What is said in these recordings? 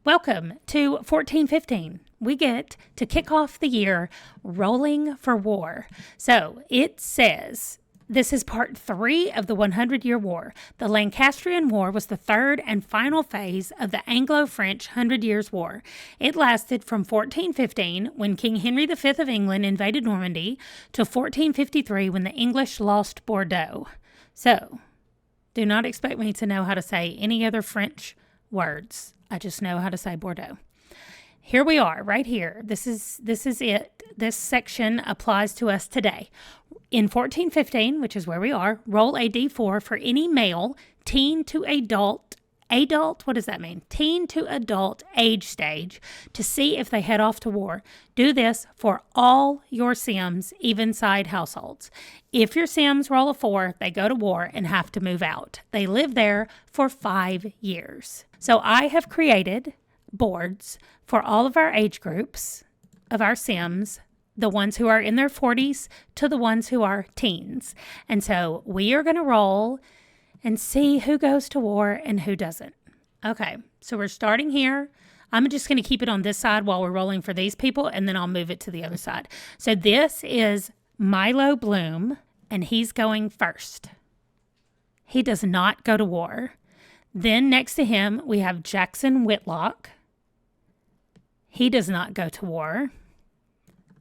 Welcome to 1415. We get to kick off the year rolling for war. So it says, this is part 3 of the 100-Year War. The Lancastrian War was the third and final phase of the Anglo-French 100 Years' War. It lasted from 1415, when King Henry V of England invaded Normandy, to 1453, when the English lost Bordeaux. So, do not expect me to know how to say any other French words. I just know how to say Bordeaux. Here we are, right here. This is it. This section applies to us today. In 1415, which is where we are, roll a d4 for any male, teen to adult, what does that mean? Teen to adult age stage, to see if they head off to war. Do this for all your Sims, even side households. If your Sims roll a 4, they go to war and have to move out. They live there for 5 years. So I have created boards for all of our age groups of our Sims, the ones who are in their 40s to the ones who are teens. And so we are going to roll and see who goes to war and who doesn't. Okay, so we're starting here. I'm just going to keep it on this side while we're rolling for these people, and then I'll move it to the other side. So this is Milo Bloom, and he's going first. He does not go to war. Then next to him, we have Jackson Whitlock. He does not go to war.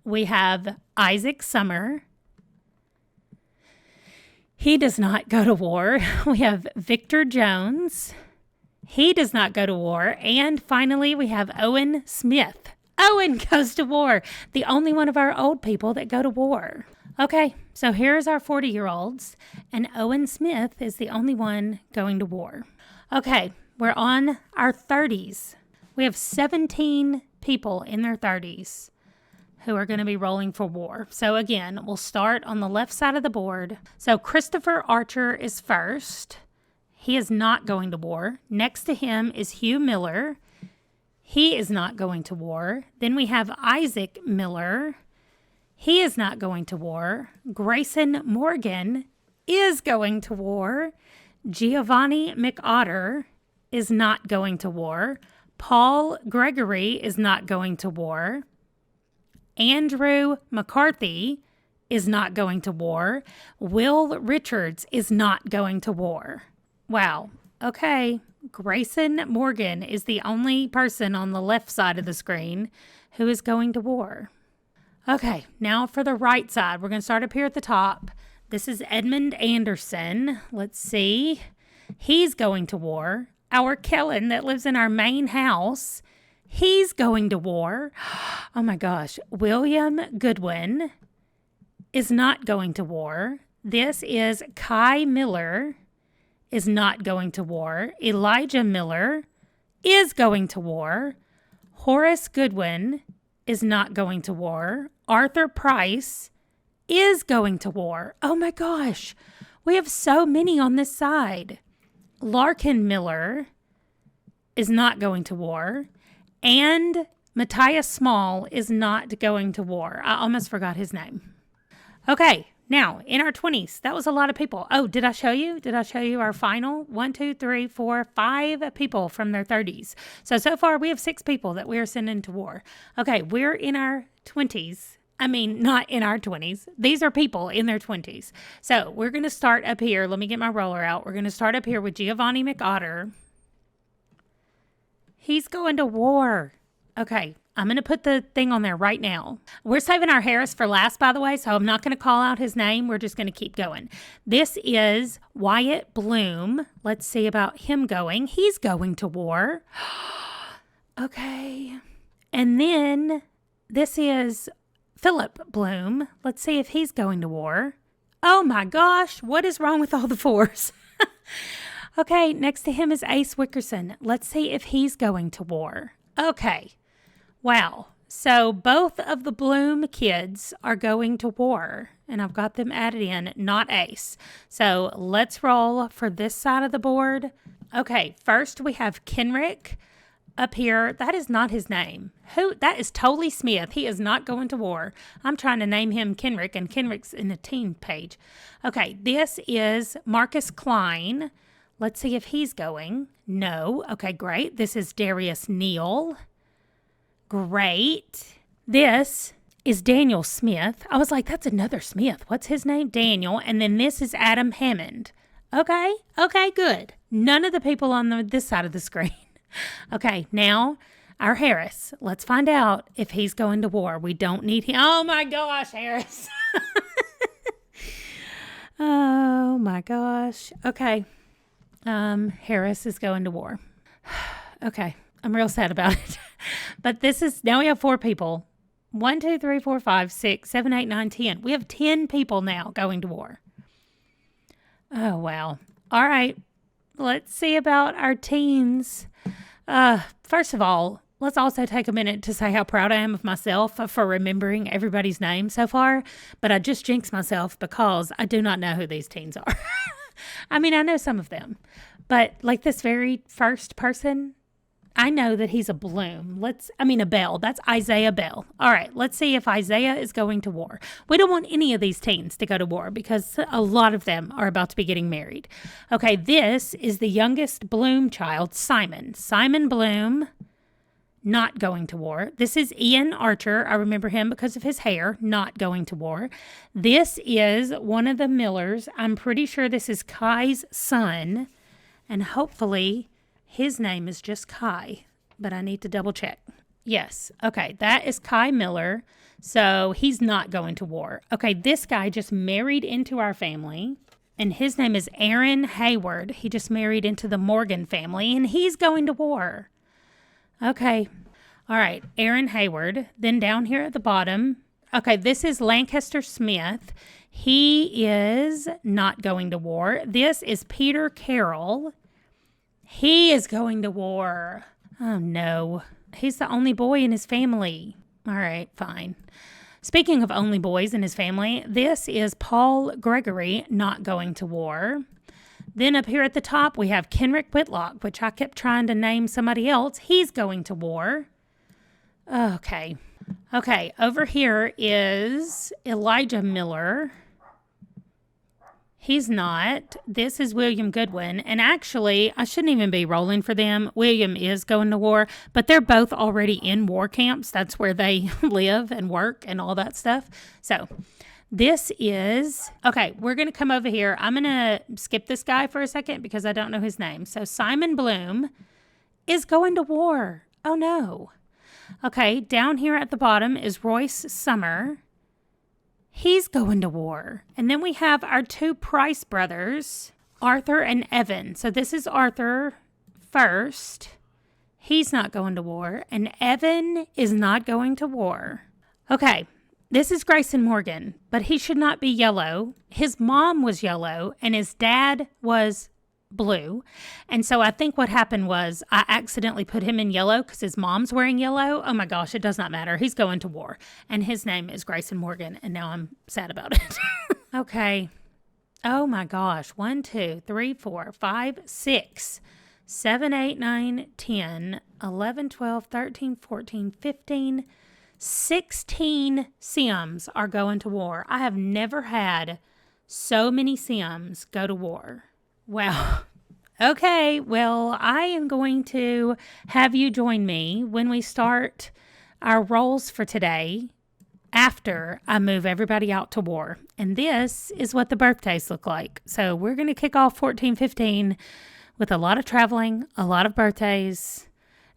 We have Isaac Summer. He does not go to war. We have Victor Jones. He does not go to war. And finally, we have Owen Smith. Owen goes to war. The only one of our old people that go to war. Okay, so here's our 40-year-olds. And Owen Smith is the only one going to war. Okay, we're on our 30s. We have 17 people in their 30s who are going to be rolling for war. So again, we'll start on the left side of the board. So Christopher Archer is first. He is not going to war. Next to him is Hugh Miller. He is not going to war. Then we have Isaac Miller. He is not going to war. Grayson Morgan is going to war. Giovanni McOtter is not going to war. Paul Gregory is not going to war. Andrew McCarthy is not going to war. Will Richards is not going to war. Wow. Okay. Grayson Morgan is the only person on the left side of the screen who is going to war. Okay. Now for the right side. We're going to start up here at the top. This is Edmund Anderson. Let's see. He's going to war. Our Kellen that lives in our main house, he's going to war. Oh my gosh. William Goodwin is not going to war. This is Kai Miller is not going to war. Elijah Miller is going to war. Horace Goodwin is not going to war. Arthur Price is going to war. Oh my gosh. We have so many on this side. Larkin Miller is not going to war. And Matthias Small is not going to war. I almost forgot his name. Okay, now in our 20s, that was a lot of people. Oh, did I show you? Did I show you our final 1, 2, 3, 4, 5 people from their 30s? So far we have 6 people that we are sending to war. Okay, we're in our 20s. I mean, not in our 20s. These are people in their 20s. So we're going to start up here. Let me get my roller out. We're going to start up here with Giovanni McOtter. He's going to war. Okay, I'm going to put the thing on there right now. We're saving our Harris for last, by the way, so I'm not going to call out his name. We're just going to keep going. This is Wyatt Bloom. Let's see about him going. He's going to war. Okay. And then this is Philip Bloom. Let's see if he's going to war. Oh my gosh, what is wrong with all the 4s? Okay, next to him is Ace Wickerson. Let's see if he's going to war. Okay, wow. So both of the Bloom kids are going to war, and I've got them added in, not Ace. So let's roll for this side of the board. Okay, first we have Kenrick up here. That is not his name. That is Tolly Smith. He is not going to war. I'm trying to name him Kenrick, and Kenrick's in the teen page. Okay, this is Marcus Klein. Let's see if he's going. No. Okay, great. This is Darius Neal. Great. This is Daniel Smith. I was like, that's another Smith. What's his name? Daniel. And then this is Adam Hammond. Okay, good. None of the people on this side of the screen. Okay, now our Harris. Let's find out if he's going to war. We don't need him. Oh my gosh, Harris. Oh my gosh. Okay. Harris is going to war. Okay. I'm real sad about it. But now we have 4 people. 1, 2, 3, 4, 5, 6, 7, 8, 9, 10. We have 10 people now going to war. Oh, wow. All right. Let's see about our teens. First of all, let's also take a minute to say how proud I am of myself for remembering everybody's name so far. But I just jinxed myself because I do not know who these teens are. I mean, I know some of them. But like this very first person, I know that he's a Bloom. A Bell. That's Isaiah Bell. All right, let's see if Isaiah is going to war. We don't want any of these teens to go to war because a lot of them are about to be getting married. Okay, this is the youngest Bloom child, Simon. Simon Bloom, not going to war. This is Ian Archer. I remember him because of his hair, not going to war. This is one of the Millers. I'm pretty sure this is Kai's son, and hopefully his name is just Kai, but I need to double check. Yes. Okay. That is Kai Miller. So he's not going to war. Okay. This guy just married into our family and his name is Aaron Hayward. He just married into the Morgan family and he's going to war. Okay. All right. Aaron Hayward. Then down here at the bottom. Okay. This is Lancaster Smith. He is not going to war. This is Peter Carroll. He is going to war. Oh, no. He's the only boy in his family. All right, fine. Speaking of only boys in his family, this is Paul Gregory, not going to war. Then up here at the top, we have Kenrick Whitlock, which I kept trying to name somebody else. He's going to war. Okay. Okay, over here is Elijah Miller. He's not. This is William Goodwin. And actually, I shouldn't even be rolling for them. William is going to war, but they're both already in war camps. That's where they live and work and all that stuff. So this is, okay, we're going to come over here. I'm going to skip this guy for a second because I don't know his name. So Simon Bloom is going to war. Oh, no. Okay, down here at the bottom is Royce Summer. He's going to war. And then we have our 2 Price brothers, Arthur and Evan. So this is Arthur first. He's not going to war. And Evan is not going to war. Okay, this is Grayson Morgan, but he should not be yellow. His mom was yellow and his dad was blue. And so I think what happened was I accidentally put him in yellow because his mom's wearing yellow. Oh my gosh, it does not matter. He's going to war. And his name is Grayson Morgan. And now I'm sad about it. Okay. Oh my gosh. 1, 2, 3, 4, 5, 6, 7, 8, 9, 10, 11, 12, 13, 14, 15, 16 Sims are going to war. I have never had so many Sims go to war. Wow. Okay, well, I am going to have you join me when we start our roles for today after I move everybody out to war. And this is what the birthdays look like. So we're going to kick off 14-15 with a lot of traveling, a lot of birthdays,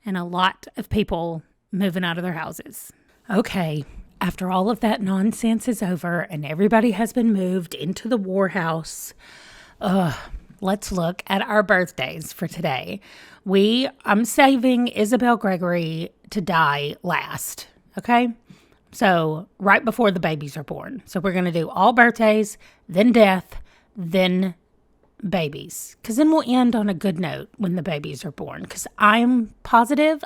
and a lot of people moving out of their houses. Okay, after all of that nonsense is over and everybody has been moved into the war house, let's look at our birthdays for today. I'm saving Isabel Gregory to die last, okay? So right before the babies are born. So we're going to do all birthdays, then death, then babies. Because then we'll end on a good note when the babies are born. Because I am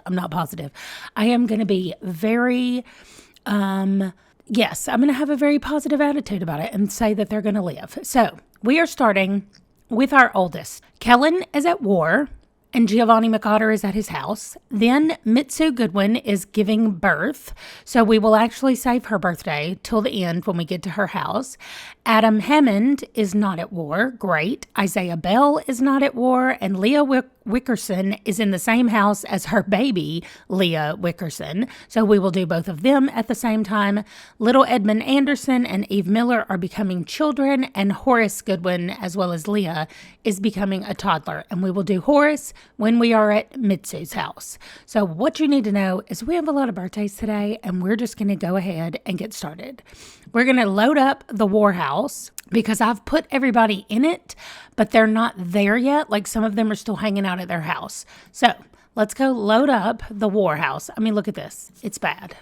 not positive. I am going to be very, yes, I'm going to have a very positive attitude about it and say that they're going to live. So we are starting with our oldest. Kellen is at war. and Giovanni McOtter is at his house. Then Mitsu Goodwin is giving birth, so we will actually save her birthday till the end when we get to her house. Adam Hammond is not at war. Great. Isaiah Bell is not at war, and Leah Wickerson is in the same house as her baby, Leah Wickerson. So we will do both of them at the same time. Little Edmund Anderson and Eve Miller are becoming children, and Horace Goodwin, as well as Leah, is becoming a toddler. And we will do Horace when we are at Mitsu's house. So what you need to know is we have a lot of birthdays today, and we're just going to go ahead and get started. We're going to load up the war house because I've put everybody in it, but they're not there yet. Like some of them are still hanging out at their house. So let's go load up the war house. I mean, look at this. It's bad.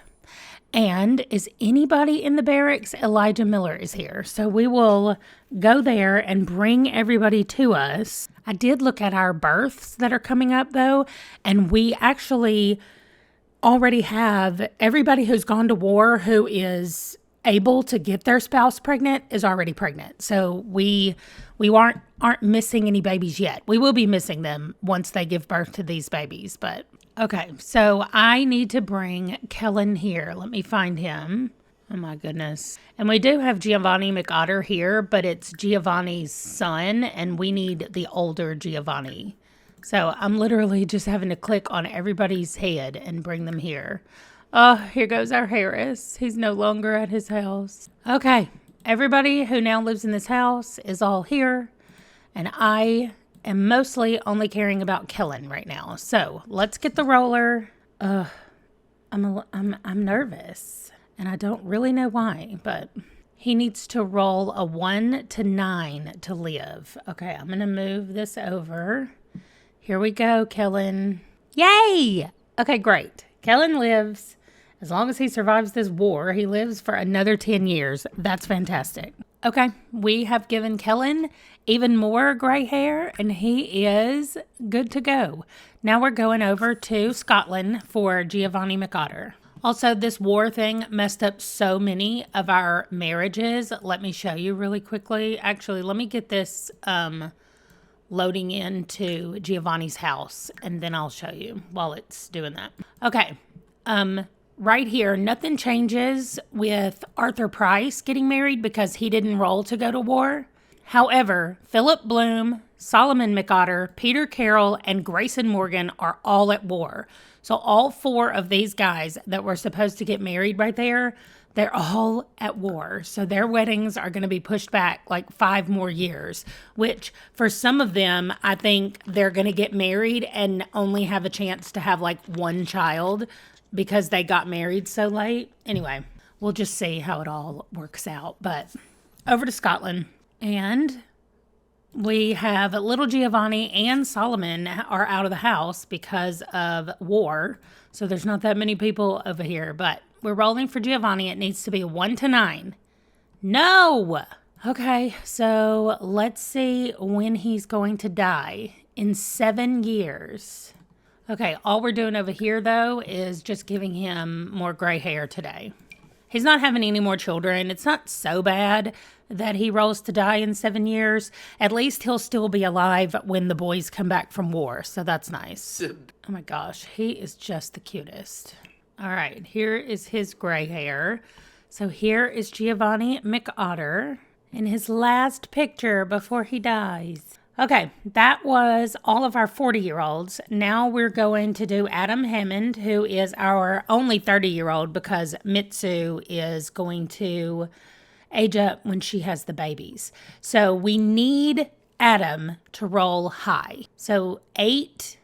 And is anybody in the barracks? Elijah Miller is here. So we will go there and bring everybody to us. I did look at our births that are coming up though, and we actually already have everybody who's gone to war who is able to get their spouse pregnant is already pregnant. So we aren't missing any babies yet. We will be missing them once they give birth to these babies. But okay, so I need to bring Kellen here. Let me find him. Oh my goodness. And we do have Giovanni McOtter here, but it's Giovanni's son, and we need the older Giovanni. So I'm literally just having to click on everybody's head and bring them here. Oh, here goes our Harris. He's no longer at his house. Okay, everybody who now lives in this house is all here, and I am mostly only caring about Kellen right now. So let's get the roller. I'm nervous, and I don't really know why, but he needs to roll a 1 to 9 to live. Okay, I'm gonna move this over. Here we go, Kellen. Yay! Okay, great. Kellen lives. As long as he survives this war, he lives for another 10 years. That's fantastic. Okay, we have given Kellen even more gray hair, and he is good to go. Now we're going over to Scotland for Giovanni McOtter. Also, this war thing messed up so many of our marriages. Let me show you really quickly. Actually, let me get this loading into Giovanni's house, and then I'll show you while it's doing that. Okay, right here, nothing changes with Arthur Price getting married because he didn't roll to go to war. However, Philip Bloom, Solomon McOtter, Peter Carroll, and Grayson Morgan are all at war. So all 4 of these guys that were supposed to get married right there, they're all at war. So their weddings are going to be pushed back like 5 more years, which for some of them, I think they're going to get married and only have a chance to have like 1 child because they got married so late. Anyway, we'll just see how it all works out. But over to Scotland, and we have little Giovanni and Solomon are out of the house because of war. So there's not that many people over here, but we're rolling for Giovanni. It needs to be 1 to 9. No! Okay, so let's see when he's going to die. In 7 years. Okay, all we're doing over here, though, is just giving him more gray hair today. He's not having any more children. It's not so bad that he rolls to die in 7 years. At least he'll still be alive when the boys come back from war, so that's nice. Oh my gosh, he is just the cutest. All right, here is his gray hair. So here is Giovanni McOtter in his last picture before he dies. Okay, that was all of our 40-year-olds. Now we're going to do Adam Hammond, who is our only 30-year-old because Mitsu is going to age up when she has the babies. So we need Adam to roll high. So 8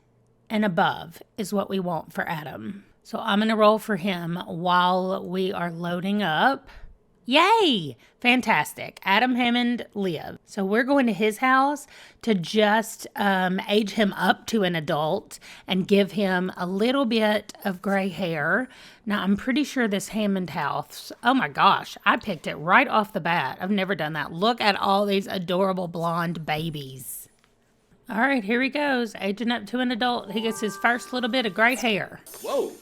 and above is what we want for Adam. So I'm going to roll for him while we are loading up. Yay! Fantastic. Adam Hammond live. So we're going to his house to just age him up to an adult and give him a little bit of gray hair. Now, I'm pretty sure this Hammond house, oh my gosh, I picked it right off the bat. I've never done that. Look at all these adorable blonde babies. All right, here he goes, aging up to an adult. He gets his first little bit of gray hair. Whoa.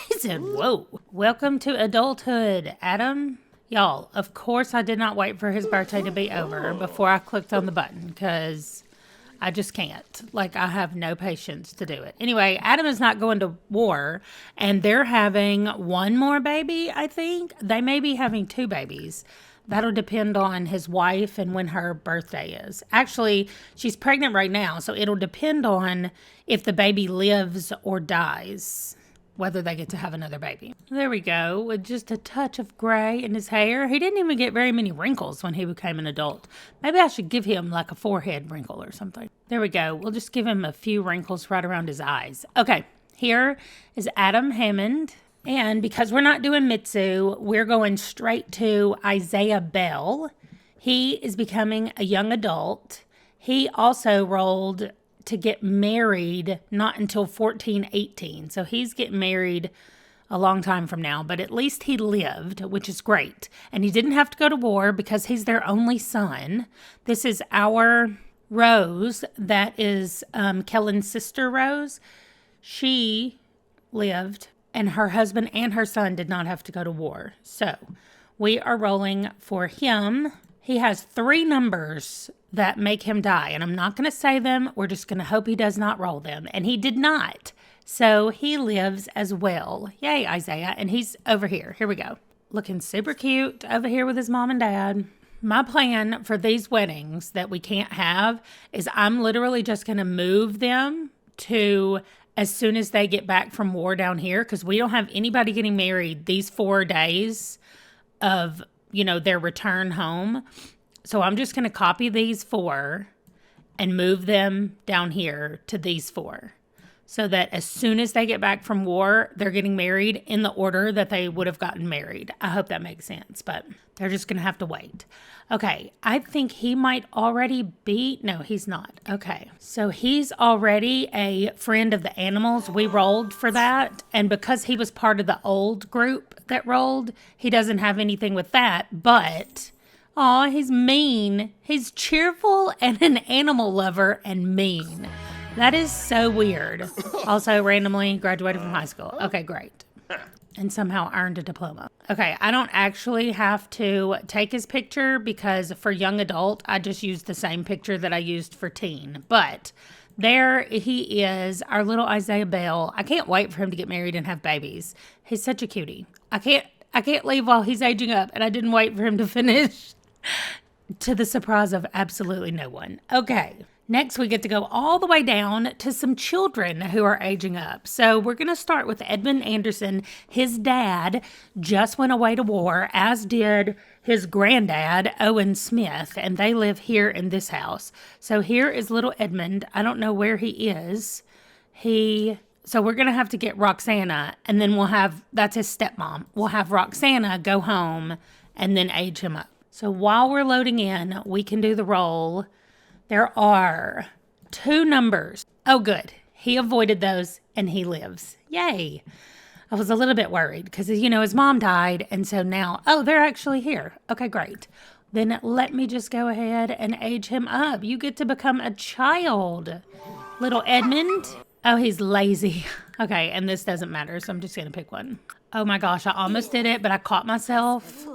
He said, whoa. Welcome to adulthood, Adam. Y'all, of course I did not wait for his birthday to be over before I clicked on the button because I just can't. Like, I have no patience to do it. Anyway, Adam is not going to war, and they're having one more baby, I think. They may be having 2 babies. That'll depend on his wife and when her birthday is. Actually, she's pregnant right now, so it'll depend on if the baby lives or dies, whether they get to have another baby. There we go, with just a touch of gray in his hair. He didn't even get very many wrinkles when he became an adult. Maybe I should give him like a forehead wrinkle or something. There we go. We'll just give him a few wrinkles right around his eyes. Okay, here is Adam Hammond. And because we're not doing Mitsu, we're going straight to Isaiah Bell. He is becoming a young adult. He also rolled to get married not until 1418. So he's getting married a long time from now, but at least he lived, which is great. And he didn't have to go to war because he's their only son. This is our Rose. That is Kellen's sister, Rose. She lived, and her husband and her son did not have to go to war. So we are rolling for him. He has 3 numbers that make him die, and I'm not going to say them. We're just going to hope he does not roll them. And he did not. So he lives as well. Yay, Isaiah. And he's over here. Here we go. Looking super cute over here with his mom and dad. My plan for these weddings that we can't have is I'm literally just going to move them to as soon as they get back from war down here, because we don't have anybody getting married these 4 days of, their return home. So I'm just going to copy these 4 and move them down here to these 4. So that as soon as they get back from war, they're getting married in the order that they would have gotten married. I hope that makes sense, but they're just going to have to wait. Okay, I think he might already be, no, he's not. Okay, so he's already a friend of the animals. We rolled for that, and because he was part of the old group that rolled, he doesn't have anything with that, but aw, he's mean. He's cheerful and an animal lover and mean. That is so weird. Also, randomly graduated from high school. Okay, great. And somehow earned a diploma. Okay, I don't actually have to take his picture because for young adult, I just used the same picture that I used for teen. But there he is, our little Isaiah Bell. I can't wait for him to get married and have babies. He's such a cutie. I can't leave while he's aging up, and I didn't wait for him to finish to the surprise of absolutely no one. Okay. Next, we get to go all the way down to some children who are aging up. So we're going to start with Edmund Anderson. His dad just went away to war, as did his granddad, Owen Smith, and they live here in this house. So here is little Edmund. I don't know where he is. So we're going to have to get Roxana, and then that's his stepmom. We'll have Roxana go home and then age him up. So while we're loading in, we can do the roll. There are 2 numbers. Oh, good. He avoided those and he lives. Yay. I was a little bit worried because, his mom died. And so now, they're actually here. Okay, great. Then let me just go ahead and age him up. You get to become a child. Little Edmund. Oh, he's lazy. Okay, and this doesn't matter, so I'm just going to pick one. Oh my gosh, I almost did it, but I caught myself.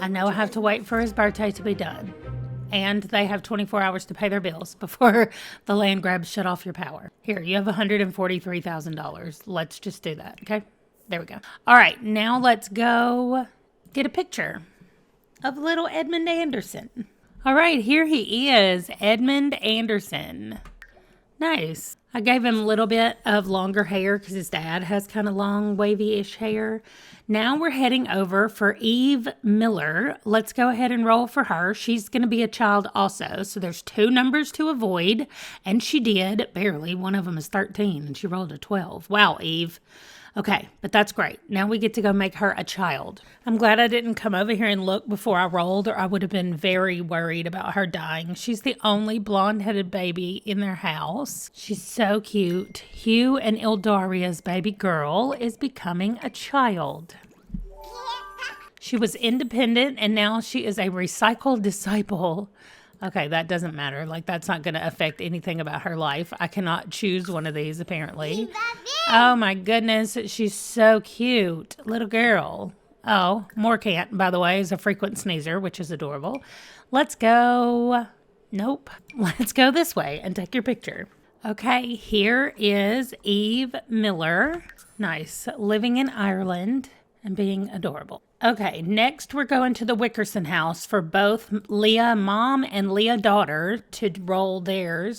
I know I have to wait for his birthday to be done. And they have 24 hours to pay their bills before the land grabs shut off your power. Here, you have $143,000. Let's just do that, okay? There we go. All right, now let's go get a picture of little Edmund Anderson. All right, here he is, Edmund Anderson. Nice. I gave him a little bit of longer hair because his dad has kind of long, wavy-ish hair. Now we're heading over for Eve Miller. Let's go ahead and roll for her. She's going to be a child also. So there's 2 numbers to avoid. And she did, barely. One of them is 13 and she rolled a 12. Wow, Eve. Okay, but that's great. Now we get to go make her a child. I'm glad I didn't come over here and look before I rolled, or I would have been very worried about her dying. She's the only blonde-headed baby in their house. She's so cute. Hugh and Ildaria's baby girl is becoming a child. She was independent, and now she is a recycled disciple. Okay, that doesn't matter. Like, that's not going to affect anything about her life. I cannot choose one of these, apparently. Oh, my goodness. She's so cute. Little girl. Oh, Morcant, by the way, is a frequent sneezer, which is adorable. Let's go Nope. Let's go this way and take your picture. Okay, here is Eve Miller. Nice. Living in Ireland and being adorable. Okay, next we're going to the Wickerson house for both Leah mom and Leah daughter to roll their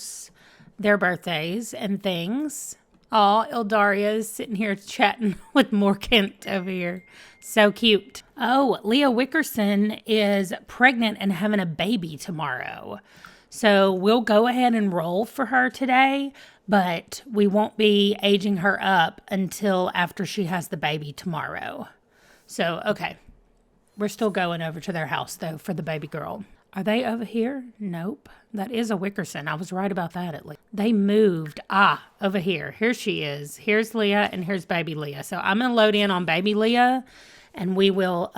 birthdays and things. Oh, Ildaria is sitting here chatting with Morkent over here. So cute. Oh, Leah Wickerson is pregnant and having a baby tomorrow. So we'll go ahead and roll for her today, but we won't be aging her up until after she has the baby tomorrow. So, okay. We're still going over to their house, though, for the baby girl. Are they over here? Nope. That is a Wickerson. I was right about that at least. They moved. Over here. Here she is. Here's Leah and here's baby Leah. So I'm going to load in on baby Leah and we will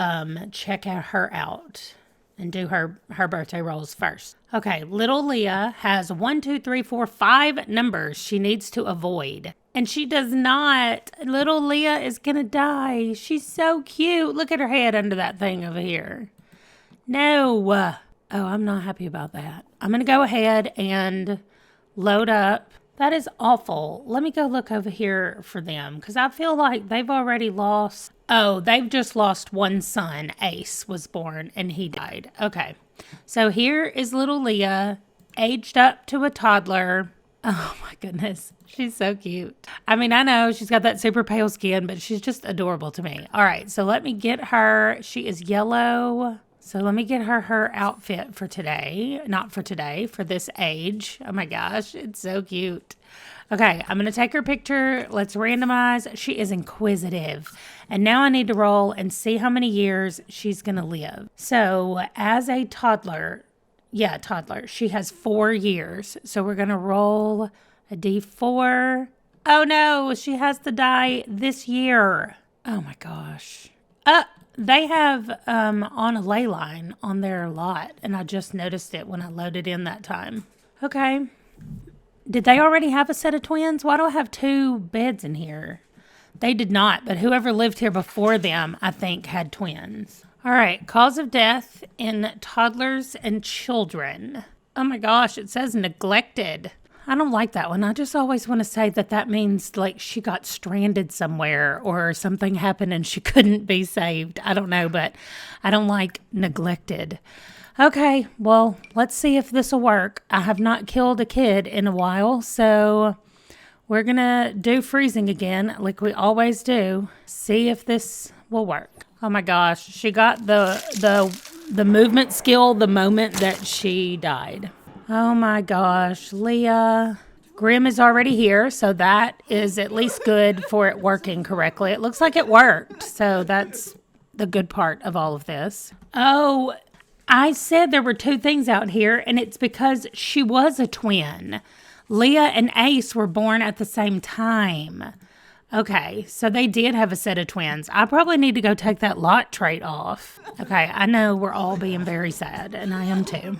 check her out and do her birthday rolls first. Okay, little Leah has 5 numbers she needs to avoid. And she does not. Little Leah is going to die. She's so cute. Look at her head under that thing over here. No. Oh, I'm not happy about that. I'm going to go ahead and load up. That is awful. Let me go look over here for them because I feel like they've already lost. Oh, they've just lost one son. Ace was born and he died. Okay. So here is little Leah, aged up to a toddler. Oh my goodness. She's so cute. I mean, I know she's got that super pale skin, but she's just adorable to me. All right. So let me get her. She is yellow. So let me get her outfit for today. Not for today, for this age. Oh my gosh, it's so cute. Okay, I'm going to take her picture. Let's randomize. She is inquisitive. And now I need to roll and see how many years she's going to live. So as a toddler, she has 4 years. So we're going to roll a D4. Oh no, she has to die this year. Oh my gosh. They have on a ley line on their lot, and I just noticed it when I loaded in that time. Okay. Did they already have a set of twins? Why do I have 2 beds in here? They did not, but whoever lived here before them, I think, had twins. All right. Cause of death in toddlers and children. Oh my gosh, it says neglected. I don't like that one. I just always want to say that means like she got stranded somewhere or something happened and she couldn't be saved. I don't know, but I don't like neglected. Okay, well, let's see if this will work. I have not killed a kid in a while, so we're going to do freezing again like we always do. See if this will work. Oh my gosh, she got the movement skill the moment that she died. Oh my gosh, Leah. Grim is already here, so that is at least good for it working correctly. It looks like it worked, so that's the good part of all of this. Oh, I said there were 2 things out here, and it's because she was a twin. Leah and Ace were born at the same time. Okay, so they did have a set of twins. I probably need to go take that lot trait off. Okay, I know we're all being very sad, and I am too.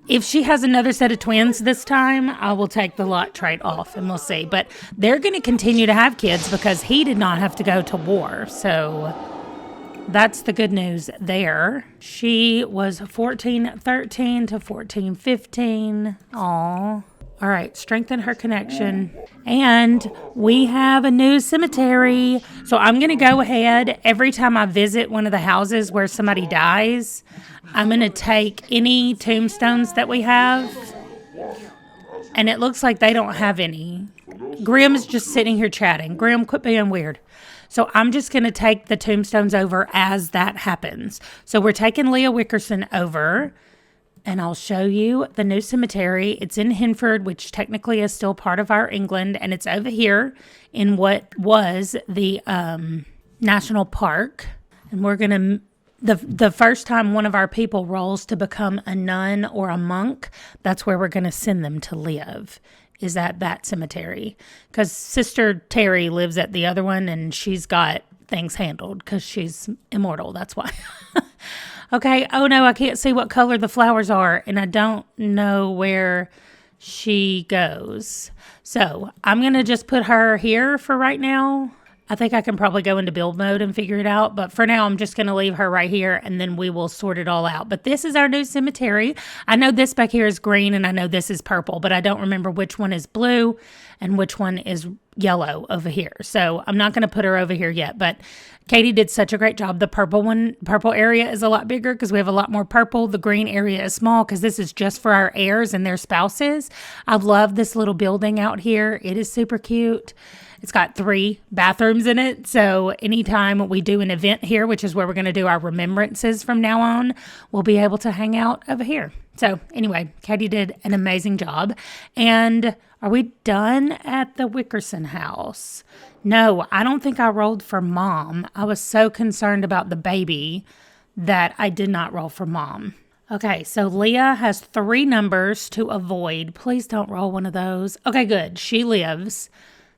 If she has another set of twins this time, I will take the lot trait off and we'll see. But they're going to continue to have kids because he did not have to go to war. So that's the good news there. She was 1413 to 1415. Aw. All right, strengthen her connection. And we have a new cemetery. So I'm going to go ahead every time I visit one of the houses where somebody dies, I'm going to take any tombstones that we have. And it looks like they don't have any. Grim is just sitting here chatting. Grim, quit being weird. So I'm just going to take the tombstones over as that happens. So we're taking Leah Wickerson over. And I'll show you the new cemetery. It's in Hinford, which technically is still part of our England. And it's over here in what was the national park. And we're going to, the first time one of our people rolls to become a nun or a monk, that's where we're going to send them to live, is at that cemetery. Because Sister Terry lives at the other one and she's got things handled because she's immortal. That's why. Okay, oh no, I can't see what color the flowers are, and I don't know where she goes. So I'm going to just put her here for right now. I think I can probably go into build mode and figure it out. But for now, I'm just going to leave her right here and then we will sort it all out. But this is our new cemetery. I know this back here is green and I know this is purple, but I don't remember which one is blue and which one is yellow over here. So I'm not going to put her over here yet, but Katie did such a great job. The purple area is a lot bigger because we have a lot more purple. The green area is small because this is just for our heirs and their spouses. I love this little building out here. It is super cute. It's got 3 bathrooms in it. So anytime we do an event here, which is where we're going to do our remembrances from now on, we'll be able to hang out over here. So anyway, Katie did an amazing job. And are we done at the Wickerson house? No, I don't think I rolled for Mom. I was so concerned about the baby that I did not roll for Mom. Okay, so Leah has 3 numbers to avoid. Please don't roll one of those. Okay, good. She lives.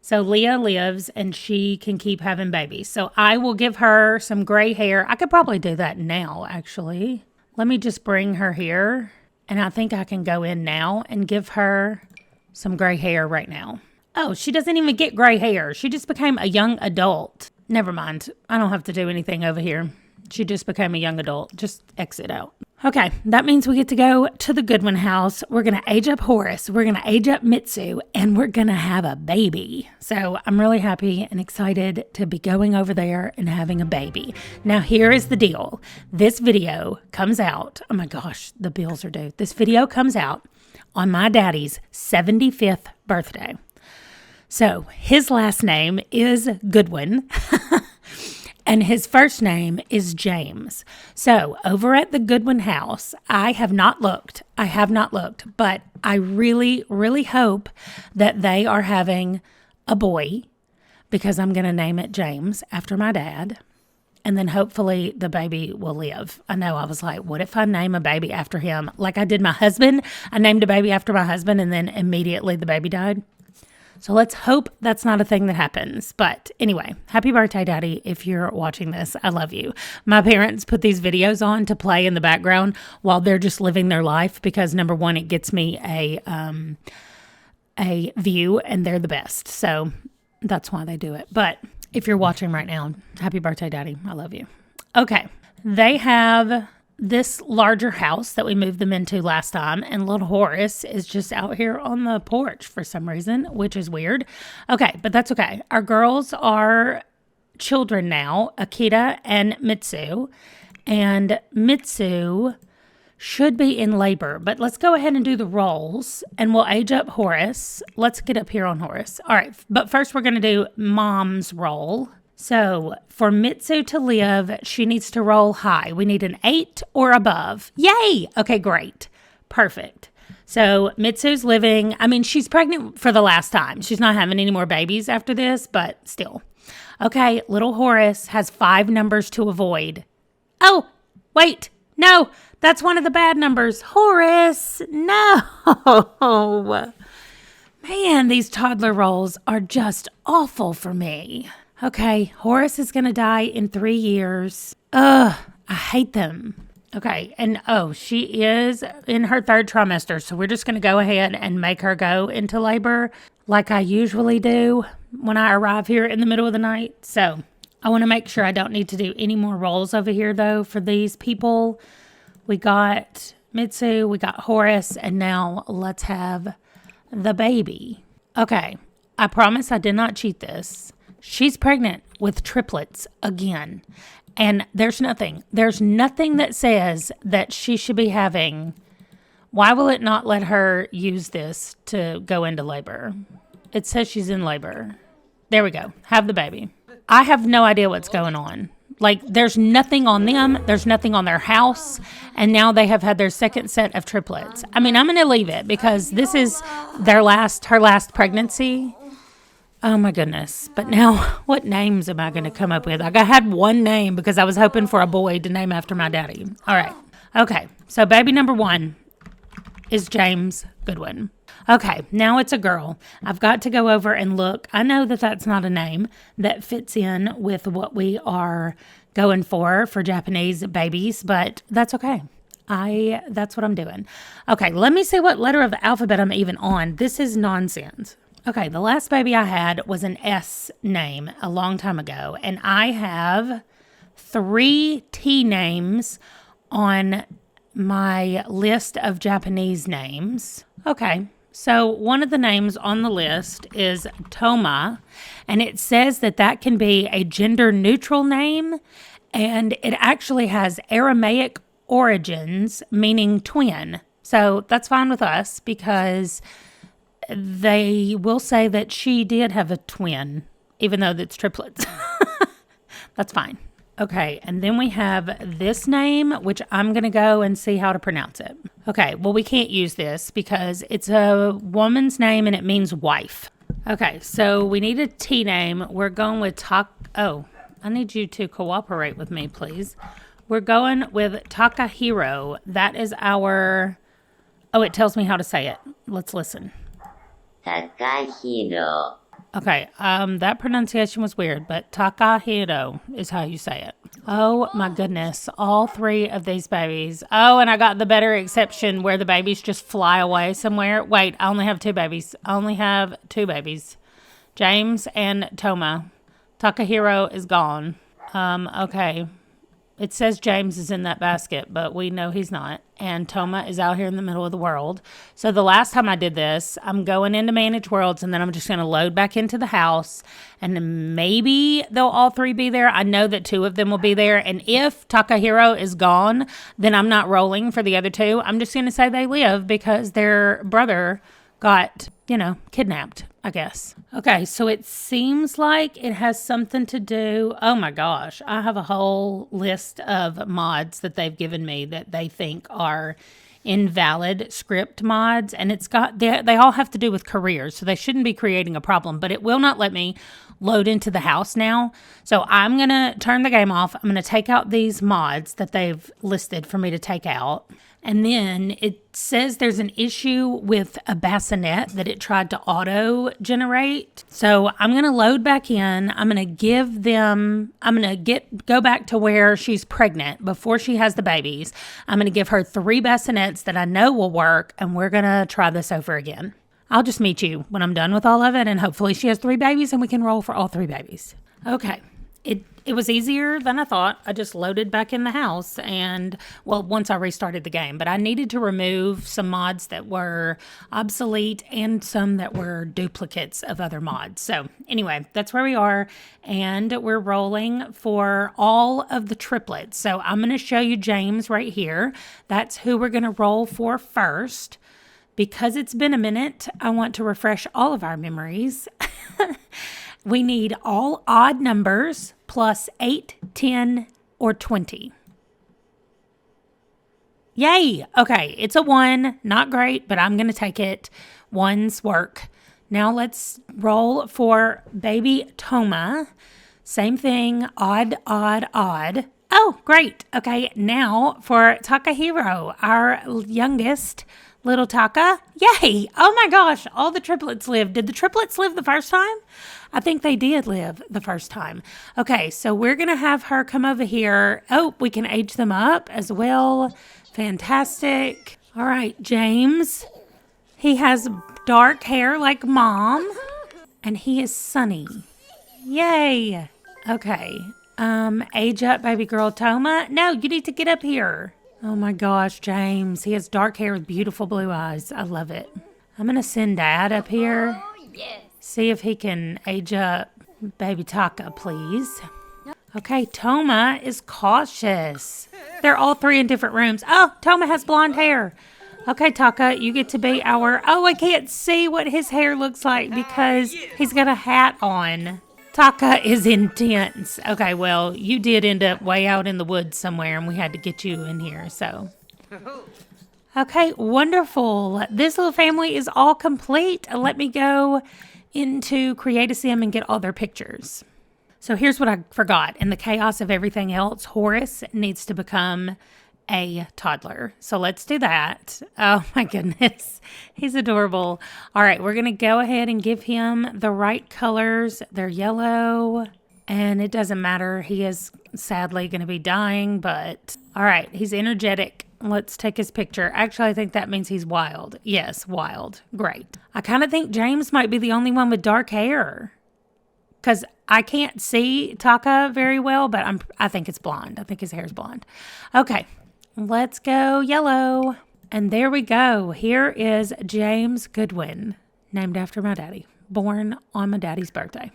So Leah lives and she can keep having babies. So I will give her some gray hair. I could probably do that now, actually. Let me just bring her here. And I think I can go in now and give her some gray hair right now. Oh, she doesn't even get gray hair. She just became a young adult. Never mind. I don't have to do anything over here. She just became a young adult. Just exit out. Okay, that means we get to go to the Goodwin house. We're going to age up Horace. We're going to age up Mitsu. And we're going to have a baby. So I'm really happy and excited to be going over there and having a baby. Now, here is the deal. This video comes out. Oh my gosh, the bills are due. This video comes out on my daddy's 75th birthday. So his last name is Goodwin. And his first name is James. So over at the Goodwin house, I have not looked, but I really, really hope that they are having a boy because I'm going to name it James after my dad. And then hopefully the baby will live. I know I was like, what if I name a baby after him? Like I did my husband. I named a baby after my husband and then immediately the baby died. So let's hope that's not a thing that happens. But anyway, happy birthday, Daddy, if you're watching this. I love you. My parents put these videos on to play in the background while they're just living their life because, number one, it gets me a view, and they're the best. So that's why they do it. But if you're watching right now, happy birthday, Daddy. I love you. Okay. They have this larger house that we moved them into last time, and little Horace is just out here on the porch for some reason, which is weird. Okay, but that's okay. Our girls are children now, Akita and Mitsu, and Mitsu should be in labor, but let's go ahead and do the rolls, and we'll age up Horace. Let's get up here on Horace. All right, but first we're going to do Mom's roll. So for Mitsu to live, she needs to roll high. We need an 8 or above. Yay! Okay, great. Perfect. So Mitsu's living, she's pregnant for the last time. She's not having any more babies after this, but still. Okay, little Horace has 5 numbers to avoid. Oh, wait. No, that's one of the bad numbers. Horace, no. Man, these toddler rolls are just awful for me. Okay, Horace is going to die in 3 years. Ugh, I hate them. Okay, and she is in her 3rd trimester, so we're just going to go ahead and make her go into labor like I usually do when I arrive here in the middle of the night. So I want to make sure I don't need to do any more rolls over here, though, for these people. We got Mitsu, we got Horace, and now let's have the baby. Okay, I promise I did not cheat this. She's pregnant with triplets again. And there's nothing that says that she should be having. Why will it not let her use this to go into labor? It says she's in labor. There we go. Have the baby. I have no idea what's going on. Like, there's nothing on them. There's nothing on their house. And now they have had their 2nd set of triplets. I'm going to leave it because this is her last pregnancy. Oh my goodness. But now what names am I going to come up with? Like I had one name because I was hoping for a boy to name after my daddy. All right. Okay. So baby number 1 is James Goodwin. Okay. Now it's a girl. I've got to go over and look. I know that that's not a name that fits in with what we are going for Japanese babies, but that's okay. That's what I'm doing. Okay. Let me see what letter of the alphabet I'm even on. This is nonsense. Okay, the last baby I had was an S name a long time ago, and I have 3 T names on my list of Japanese names. Okay, so one of the names on the list is Toma, and it says that that can be a gender neutral name, and it actually has Aramaic origins, meaning twin. So that's fine with us because they will say that she did have a twin, even though it's triplets. That's fine. Okay, and then we have this name, which I'm going to go and see how to pronounce it. Okay, well, we can't use this because it's a woman's name and it means wife. Okay, so we need a T name. We're going with Oh, I need you to cooperate with me, please. We're going with Takahiro. That is our... Oh, it tells me how to say it. Let's listen. Takahiro. Okay, that pronunciation was weird, but Takahiro is how you say it. Oh my goodness, all 3 of these babies. Oh, and I got the better exception where the babies just fly away somewhere. Wait, I only have 2 babies. I only have 2 babies. James and Toma. Takahiro is gone. Okay. It says James is in that basket, but we know he's not. And Toma is out here in the middle of the world. So the last time I did this, I'm going into Manage Worlds, and then I'm just going to load back into the house. And maybe they'll all 3 be there. I know that 2 of them will be there. And if Takahiro is gone, then I'm not rolling for the other 2. I'm just going to say they live because their brother got, kidnapped, I guess. Okay, so it seems like it has something to do. Oh my gosh, I have a whole list of mods that they've given me that they think are invalid script mods, and they all have to do with careers, so they shouldn't be creating a problem, but it will not let me load into the house now. So I'm going to turn the game off. I'm going to take out these mods that they've listed for me to take out. And then it says there's an issue with a bassinet that it tried to auto generate. So I'm going to load back in. I'm going to go back to where she's pregnant before she has the babies. I'm going to give her 3 bassinets that I know will work, and we're going to try this over again. I'll just meet you when I'm done with all of it, and hopefully she has 3 babies and we can roll for all 3 babies. Okay. It was easier than I thought. I just loaded back in the house once I restarted the game. But I needed to remove some mods that were obsolete and some that were duplicates of other mods. So anyway, that's where we are. And we're rolling for all of the triplets. So I'm going to show you James right here. That's who we're going to roll for first. Because it's been a minute, I want to refresh all of our memories. We need all odd numbers plus 8, 10, or 20. Yay! Okay, it's a 1. Not great, but I'm going to take it. 1s work. Now let's roll for baby Toma. Same thing, odd, odd, odd. Oh, great. Okay, now for Takahiro, our youngest little Taka. Yay! Oh my gosh, all the triplets lived. Did the triplets live the first time? I think they did live the first time. Okay, so we're going to have her come over here. Oh, we can age them up as well. Fantastic. All right, James. He has dark hair like mom, and he is sunny. Yay. Okay. Age up, baby girl Toma. No, you need to get up here. Oh my gosh, James. He has dark hair with beautiful blue eyes. I love it. I'm going to send Dad up here. See if he can age up baby Taka, please. Okay, Toma is cautious. They're all 3 in different rooms. Oh, Toma has blonde hair. Okay, Taka, you get to be our... Oh, I can't see what his hair looks like because he's got a hat on. Taka is intense. Okay, well, you did end up way out in the woods somewhere, and we had to get you in here, so. Okay, wonderful. This little family is all complete. Let me go into Create a Sim and get all their pictures. So here's what I forgot. In the chaos of everything else, Horace needs to become a toddler. So let's do that. Oh my goodness. He's adorable. All right, we're going to go ahead and give him the right colors. They're yellow, and it doesn't matter. He is sadly going to be dying, but All right, he's energetic. Let's take his picture. Actually, I think that means he's wild. Yes, wild. Great. I kind of think James might be the only one with dark hair. Because I can't see Taka very well, but I think it's blonde. I think his hair's blonde. Okay, let's go yellow. And there we go. Here is James Goodwin, named after my daddy, born on my daddy's birthday.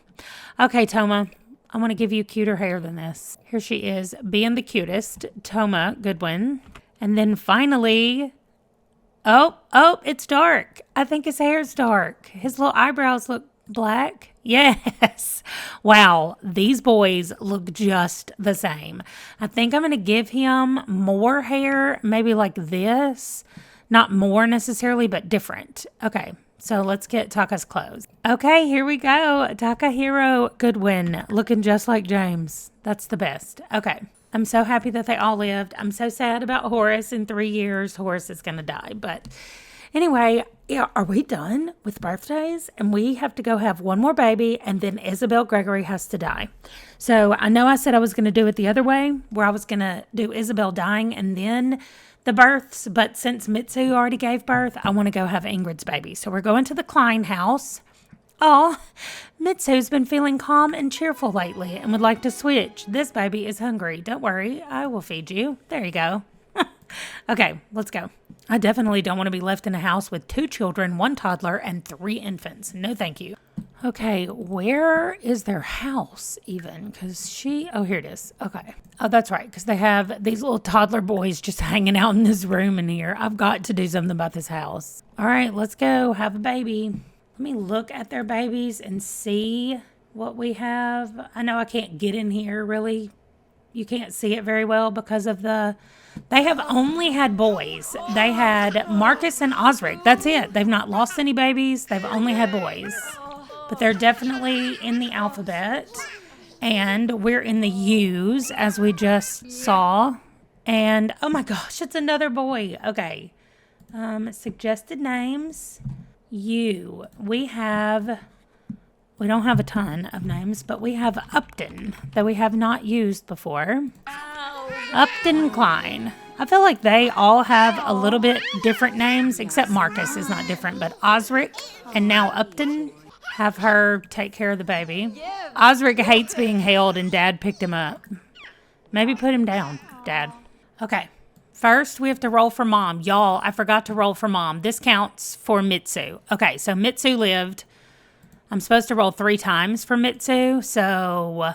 Okay, Toma, I want to give you cuter hair than this. Here she is, being the cutest, Toma Goodwin. And then finally, oh, it's dark. I think his hair's dark. His little eyebrows look black. Yes. Wow. These boys look just the same. I think I'm going to give him more hair, maybe like this. Not more necessarily, but different. Okay. So let's get Taka's clothes. Okay, here we go. Takahiro Goodwin, looking just like James. That's the best. Okay. I'm so happy that they all lived. I'm so sad about Horace. In 3 years, Horace is going to die. But anyway, yeah, are we done with birthdays? And we have to go have one more baby, and then Isabel Gregory has to die. So I know I said I was going to do it the other way, where I was going to do Isabel dying and then the births. But since Mitsu already gave birth, I want to go have Ingrid's baby. So we're going to the Klein house. Oh, Mitsu's been feeling calm and cheerful lately and would like to switch. This baby is hungry. Don't worry, I will feed you. There you go. Okay, let's go. I definitely don't want to be left in a house with 2 children, 1 toddler, and 3 infants. No, thank you. Okay, where is their house even? Because oh, here it is. Okay. Oh, that's right, because they have these little toddler boys just hanging out in this room in here. I've got to do something about this house. All right, let's go have a baby. Let me look at their babies and see what we have. I know I can't get in here, really. You can't see it very well because of they have only had boys. They had Marcus and Osric. That's it. They've not lost any babies. They've only had boys. But they're definitely in the alphabet. And we're in the U's, as we just saw. And, oh my gosh, it's another boy. Okay. Suggested names. U. We don't have a ton of names, but we have Upton that we have not used before. Upton Klein. I feel like they all have a little bit different names, except Marcus is not different, but Osric and now Upton. Have her take care of the baby. Osric hates being held, and Dad picked him up. Maybe put him down, Dad. Okay. First, we have to roll for Mom. Y'all, I forgot to roll for Mom. This counts for Mitsu. Okay, so Mitsu lived. I'm supposed to roll 3 times for Mitsu, so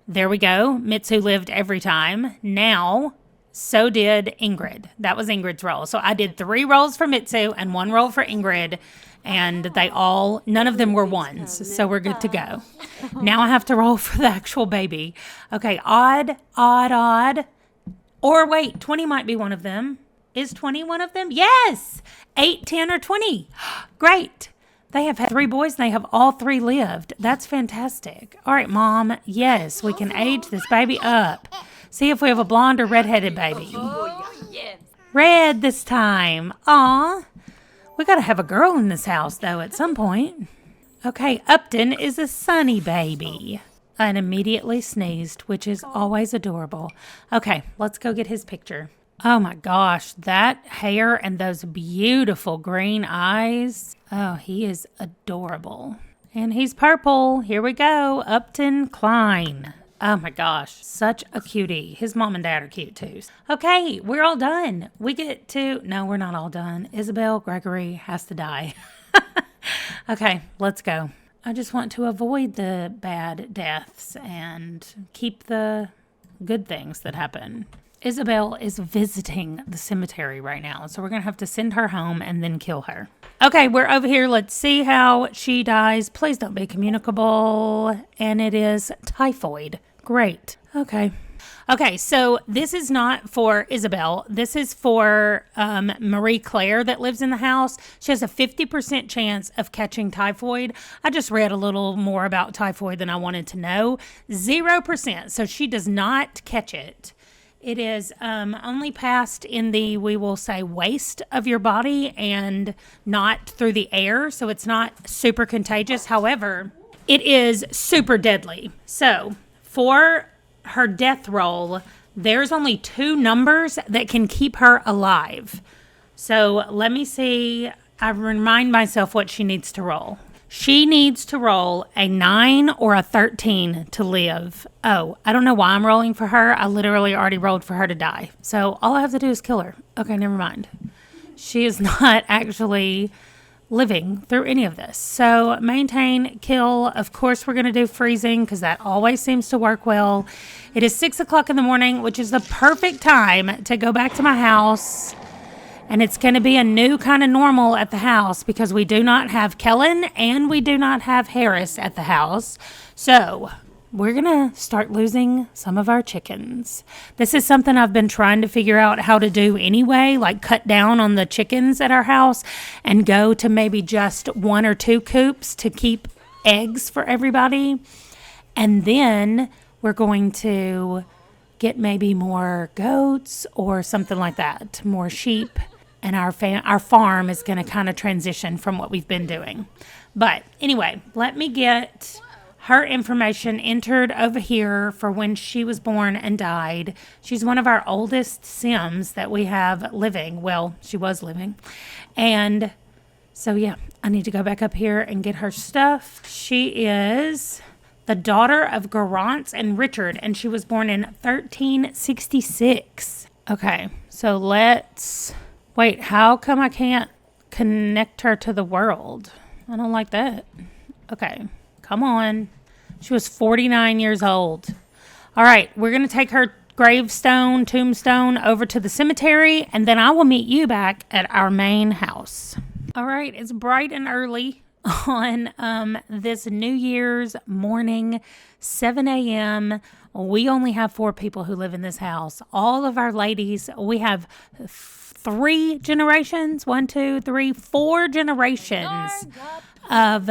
there we go. Mitsu lived every time. Now, so did Ingrid. That was Ingrid's roll. So I did 3 rolls for Mitsu and 1 roll for Ingrid, and none of them were 1s, so we're good to go. Now I have to roll for the actual baby. Okay, odd. Or wait, 20 might be one of them. Is 20 one of them? Yes! 8, 10, or 20. Great. They have had 3 boys, and they have all 3 lived. That's fantastic. All right, Mom. Yes, we can age this baby up. See if we have a blonde or redheaded baby. Red this time. Aw. We got to have a girl in this house, though, at some point. Okay, Upton is a sunny baby. And immediately sneezed, which is always adorable. Okay, let's go get his picture. Oh my gosh, that hair and those beautiful green eyes. Oh, he is adorable. And he's purple. Here we go, Upton Klein. Oh my gosh, such a cutie. His mom and dad are cute too. Okay, we're all done. No, we're not all done. Isabel Gregory has to die. Okay, let's go. I just want to avoid the bad deaths and keep the good things that happen. Isabel is visiting the cemetery right now, so we're going to have to send her home and then kill her. Okay, we're over here. Let's see how she dies. Please don't be communicable. And it is typhoid. Great. Okay. Okay, so this is not for Isabel. This is for Marie Claire that lives in the house. She has a 50% chance of catching typhoid. I just read a little more about typhoid than I wanted to know. 0%. So she does not catch it. It is only passed in the, we will say, waste of your body and not through the air. So it's not super contagious. However, it is super deadly. So for her death roll, there's only 2 numbers that can keep her alive. So let me see. I remind myself what she needs to roll. She needs to roll a 9 or a 13 to live. Oh, I don't know why I'm rolling for her. I literally already rolled for her to die. So all I have to do is kill her. Okay, never mind. She is not actually living through any of this. So maintain, kill. Of course, we're going to do freezing because that always seems to work well. It is 6 o'clock in the morning, which is the perfect time to go back to my house. And it's going to be a new kind of normal at the house because we do not have Kellen and we do not have Harris at the house. So we're going to start losing some of our chickens. This is something I've been trying to figure out how to do anyway, like cut down on the chickens at our house and go to maybe just 1 or 2 coops to keep eggs for everybody. And then we're going to get maybe more goats or something like that, more sheep. And our farm is going to kind of transition from what we've been doing. But anyway, let me get her information entered over here for when she was born and died. She's one of our oldest Sims that we have living. Well, she was living. And so, yeah, I need to go back up here and get her stuff. She is the daughter of Garance and Richard, and she was born in 1366. Okay, so let's... Wait, how come I can't connect her to the world? I don't like that. Okay, come on. She was 49 years old. All right, we're going to take her tombstone over to the cemetery, and then I will meet you back at our main house. All right, it's bright and early on this New Year's morning, 7 a.m. We only have 4 people who live in this house. All of our ladies, we have 3 generations, 4 generations of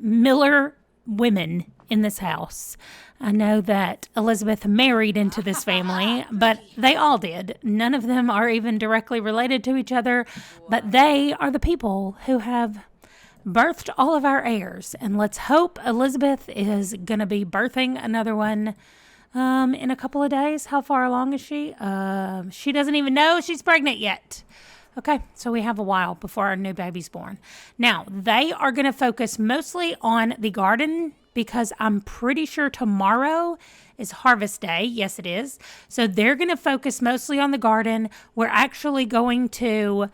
Miller women in this house. I know that Elizabeth married into this family, but they all did. None of them are even directly related to each other, but they are the people who have birthed all of our heirs. And let's hope Elizabeth is going to be birthing another one in a couple of days. How far along is she? She doesn't even know she's pregnant yet. Okay, so we have a while before our new baby's born. Now, they are going to focus mostly on the garden because I'm pretty sure tomorrow is harvest day. Yes, it is. So they're going to focus mostly on the garden. We're actually going to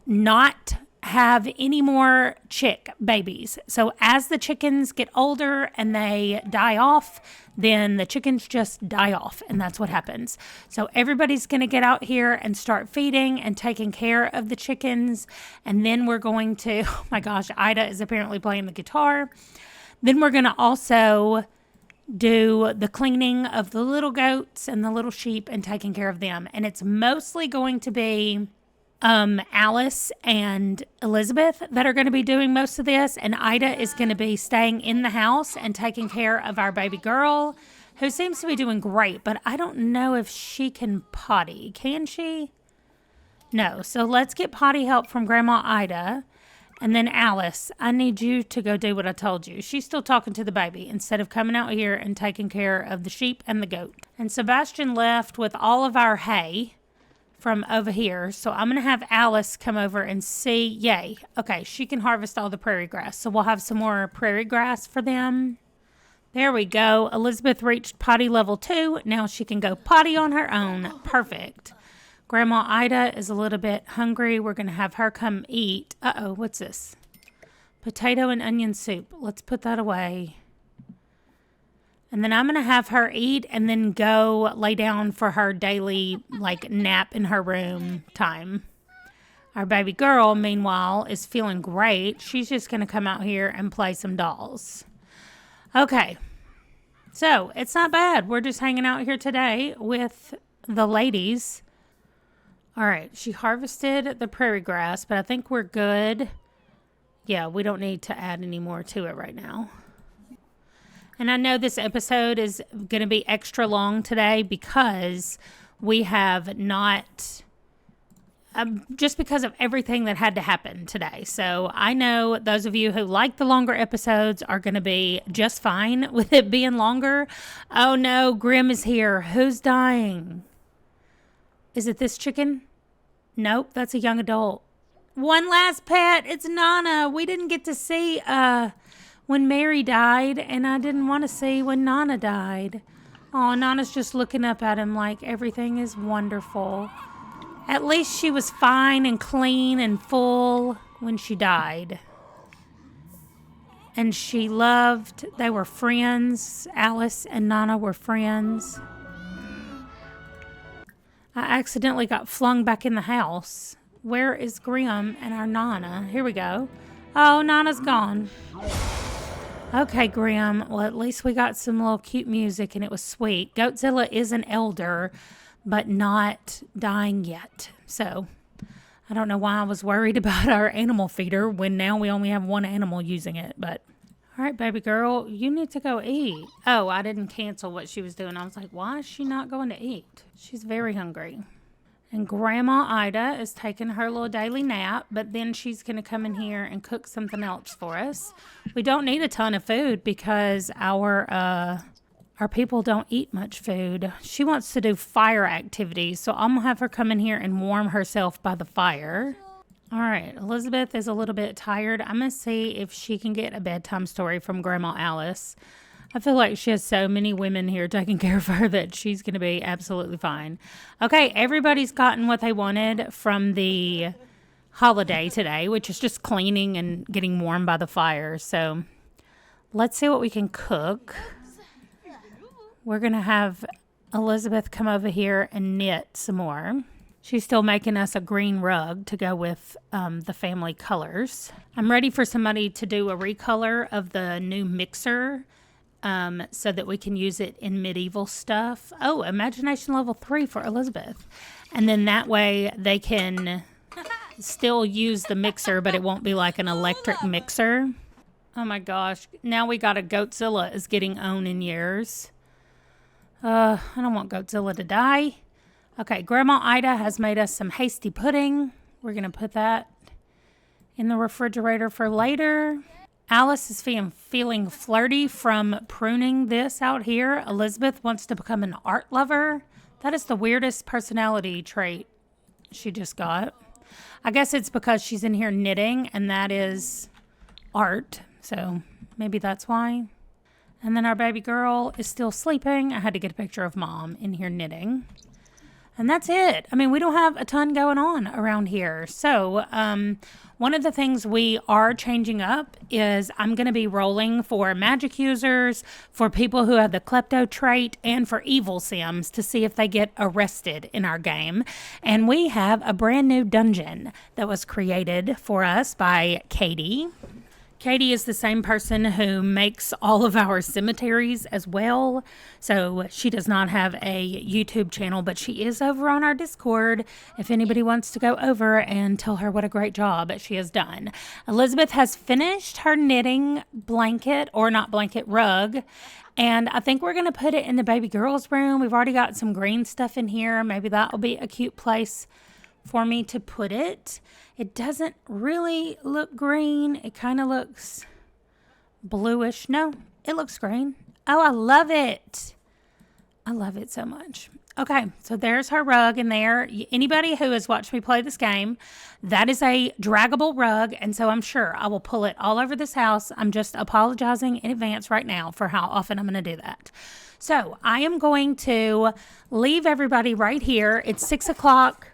not have any more chick babies. So as the chickens get older and they die off, then the chickens just die off, and that's what happens. So everybody's going to get out here and start feeding and taking care of the chickens, and then we're going to, oh my gosh, Ida is apparently playing the guitar. Then we're going to also do the cleaning of the little goats and the little sheep and taking care of them, and it's mostly going to be Alice and Elizabeth that are going to be doing most of this, and Ida is going to be staying in the house and taking care of our baby girl, who seems to be doing great, but I don't know if she can potty. Can she? No. So let's get potty help from Grandma Ida. And then Alice, I need you to go do what I told you. She's still talking to the baby instead of coming out here and taking care of the sheep and the goat. And Sebastian left with all of our hay from over here. So I'm going to have Alice come over and see. Yay. Okay, she can harvest all the prairie grass. So we'll have some more prairie grass for them. There we go. Elizabeth reached potty level 2. Now she can go potty on her own. Perfect. Grandma Ida is a little bit hungry. We're going to have her come eat. Uh-oh, what's this? Potato and onion soup. Let's put that away. And then I'm going to have her eat and then go lay down for her daily, nap in her room time. Our baby girl, meanwhile, is feeling great. She's just going to come out here and play some dolls. Okay. So, it's not bad. We're just hanging out here today with the ladies. All right. She harvested the prairie grass, but I think we're good. Yeah, we don't need to add any more to it right now. And I know this episode is going to be extra long today because we have not, just because of everything that had to happen today. So I know those of you who like the longer episodes are going to be just fine with it being longer. Oh no, Grim is here. Who's dying? Is it this chicken? Nope, that's a young adult. One last pet. It's Nana. We didn't get to see when Mary died, and I didn't want to see when Nana died. Oh, Nana's just looking up at him like everything is wonderful. At least she was fine and clean and full when she died. And she loved, they were friends. Alice and Nana were friends. I accidentally got flung back in the house. Where is Grim and our Nana? Here we go. Oh, Nana's gone. Okay, Grim. Well, at least we got some little cute music and it was sweet. Goatzilla is an elder, but not dying yet. So, I don't know why I was worried about our animal feeder when now we only have one animal using it, but... All right, baby girl, you need to go eat. Oh, I didn't cancel what she was doing. I was like, why is she not going to eat? She's very hungry. And Grandma Ida is taking her little daily nap, but then she's going to come in here and cook something else for us. We don't need a ton of food because our people don't eat much food. She wants to do fire activities, so I'm going to have her come in here and warm herself by the fire. All right, Elizabeth is a little bit tired. I'm going to see if she can get a bedtime story from Grandma Alice. I feel like she has so many women here taking care of her that she's going to be absolutely fine. Okay, everybody's gotten what they wanted from the holiday today, which is just cleaning and getting warm by the fire. So let's see what we can cook. We're going to have Elizabeth come over here and knit some more. She's still making us a green rug to go with the family colors. I'm ready for somebody to do a recolor of the new mixer so that we can use it in medieval stuff. Oh, imagination level 3 for Elizabeth. And then that way they can still use the mixer, but it won't be like an electric mixer. Oh my gosh. Now we got a Goatzilla is getting owned in years. I don't want Goatzilla to die. Okay, Grandma Ida has made us some hasty pudding. We're going to put that in the refrigerator for later. Alice is feeling flirty from pruning this out here. Elizabeth wants to become an art lover. That is the weirdest personality trait she just got. I guess it's because she's in here knitting, and that is art. So maybe that's why. And then our baby girl is still sleeping. I had to get a picture of Mom in here knitting. And that's it. I mean, we don't have a ton going on around here. So one of the things we are changing up is I'm going to be rolling for magic users, for people who have the klepto trait, and for evil sims to see if they get arrested in our game. And we have a brand new dungeon that was created for us by Katie. Katie is the same person who makes all of our cemeteries as well. So she does not have a YouTube channel, but she is over on our Discord if anybody wants to go over and tell her what a great job she has done. Elizabeth has finished her knitting blanket, or not blanket, rug. And I think we're going to put it in the baby girl's room. We've already got some green stuff in here. Maybe that will be a cute place for me to put it. It doesn't really look green. It kind of looks bluish. No, it looks green. Oh, I love it. I love it so much. Okay, so there's her rug in there. Anybody who has watched me play this game, that is a draggable rug, and so I'm sure I will pull it all over this house. I'm just apologizing in advance right now for how often I'm going to do that. So I am going to leave everybody right here. It's 6 o'clock.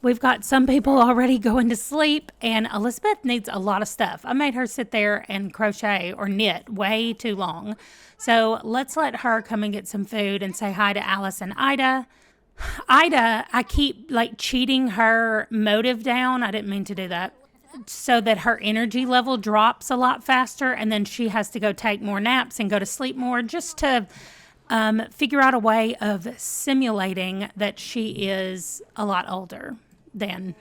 We've got some people already going to sleep, and Elizabeth needs a lot of stuff. I made her sit there and crochet or knit way too long. So let's let her come and get some food and say hi to Alice and Ida. Ida, I keep like cheating her motive down. I didn't mean to do that. So that her energy level drops a lot faster, and then she has to go take more naps and go to sleep more, just to figure out a way of simulating that she is a lot older than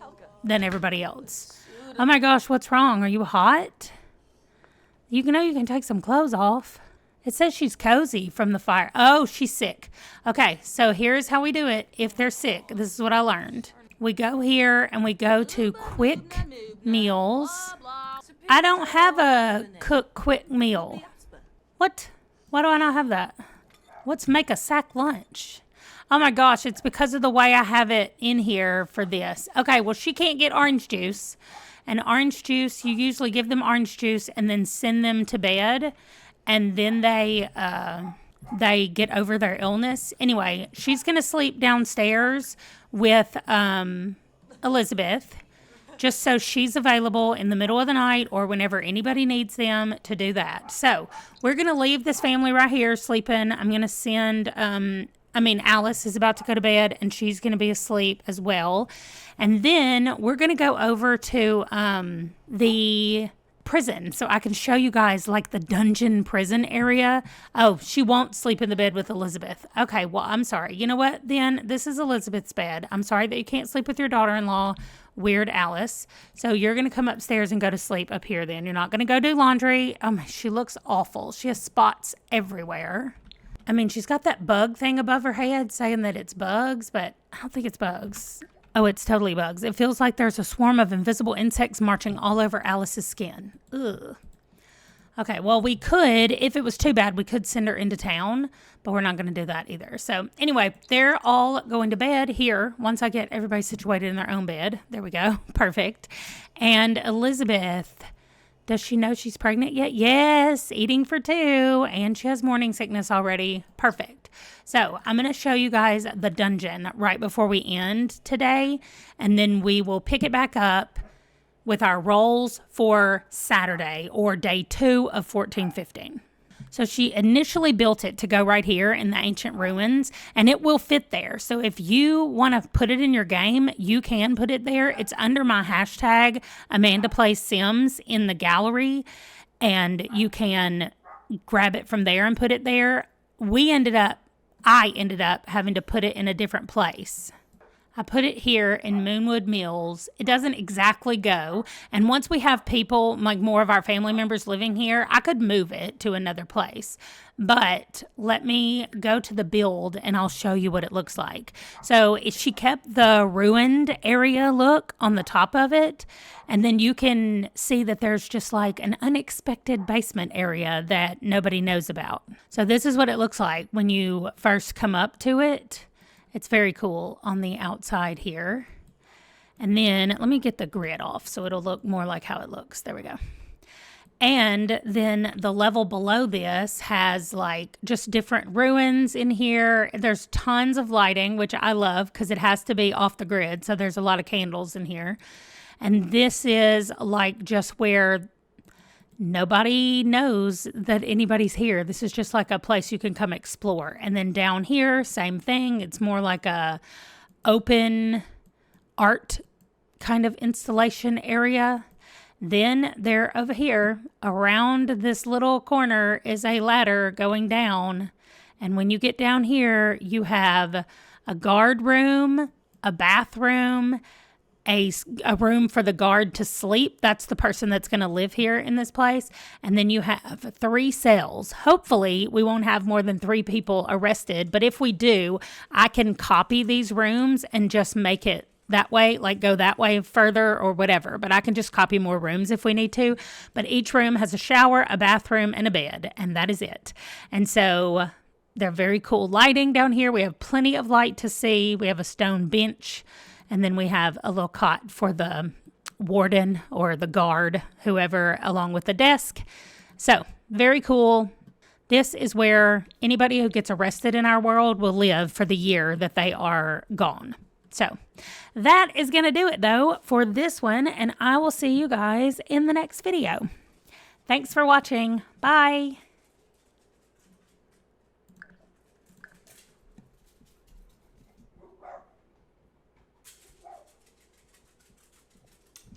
everybody else. Oh my gosh, what's wrong? Are you hot? You know you can take some clothes off. It says she's cozy from the fire. Oh, she's sick. Okay, so here's how we do it. If they're sick, this is what I learned. We go here and we go to quick meals. I don't have a cook quick meal. What? Why do I not have that? Let's make a sack lunch. Oh my gosh, it's because of the way I have it in here for this. Okay, well, she can't get orange juice. And orange juice, you usually give them orange juice and then send them to bed. And then they get over their illness. Anyway, she's going to sleep downstairs with Elizabeth, just so she's available in the middle of the night or whenever anybody needs them to do that. So we're going to leave this family right here sleeping. I'm going to send, Alice is about to go to bed and she's going to be asleep as well. And then we're going to go over to the prison so I can show you guys like the dungeon prison area. Oh, she won't sleep in the bed with Elizabeth. Okay, well, I'm sorry. You know what, then? This is Elizabeth's bed. I'm sorry that you can't sleep with your daughter-in-law, Weird Alice. So you're going to come upstairs and go to sleep up here then. You're not going to go do laundry. She looks awful. She has spots everywhere. She's got that bug thing above her head saying that it's bugs, but I don't think it's bugs. Oh, it's totally bugs. It feels like there's a swarm of invisible insects marching all over Alice's skin. Ugh. Okay, well, we could, if it was too bad, we could send her into town, but we're not going to do that either. So anyway, they're all going to bed here once I get everybody situated in their own bed. There we go. Perfect. And Elizabeth, does she know she's pregnant yet? Yes, eating for 2, and she has morning sickness already. Perfect. So I'm going to show you guys the dungeon right before we end today, and then we will pick it back up with our rolls for Saturday or day 2 of 1415. So she initially built it to go right here in the ancient ruins, and it will fit there. So if you want to put it in your game, you can put it there. It's under my hashtag Amanda Plays Sims in the gallery, and you can grab it from there and put it there. I ended up having to put it in a different place. I put it here in Moonwood Mills. It doesn't exactly go. And once we have people, like more of our family members living here, I could move it to another place. But let me go to the build and I'll show you what it looks like. So she kept the ruined area look on the top of it. And then you can see that there's just like an unexpected basement area that nobody knows about. So this is what it looks like when you first come up to it. It's very cool on the outside here. And then let me get the grid off so it'll look more like how it looks. There we go. And then the level below this has like just different ruins in here. There's tons of lighting, which I love because it has to be off the grid. So there's a lot of candles in here. And this is like just where nobody knows that anybody's here. This is just like a place you can come explore. And then down here, same thing. It's more like a open art kind of installation area. Then there over here, around this little corner, is a ladder going down. And when you get down here, you have a guard room, a bathroom, a room for the guard to sleep. That's the person that's going to live here in this place. And then you have 3 cells. Hopefully, we won't have more than 3 people arrested. But if we do, I can copy these rooms and just make it that way, like go that way further or whatever. But I can just copy more rooms if we need to. But each room has a shower, a bathroom, and a bed. And that is it. And so they're very cool lighting down here. We have plenty of light to see. We have a stone bench. And then we have a little cot for the warden or the guard, whoever, along with the desk. So, very cool. This is where anybody who gets arrested in our world will live for the year that they are gone. So, that is going to do it, though, for this one. And I will see you guys in the next video. Thanks for watching. Bye.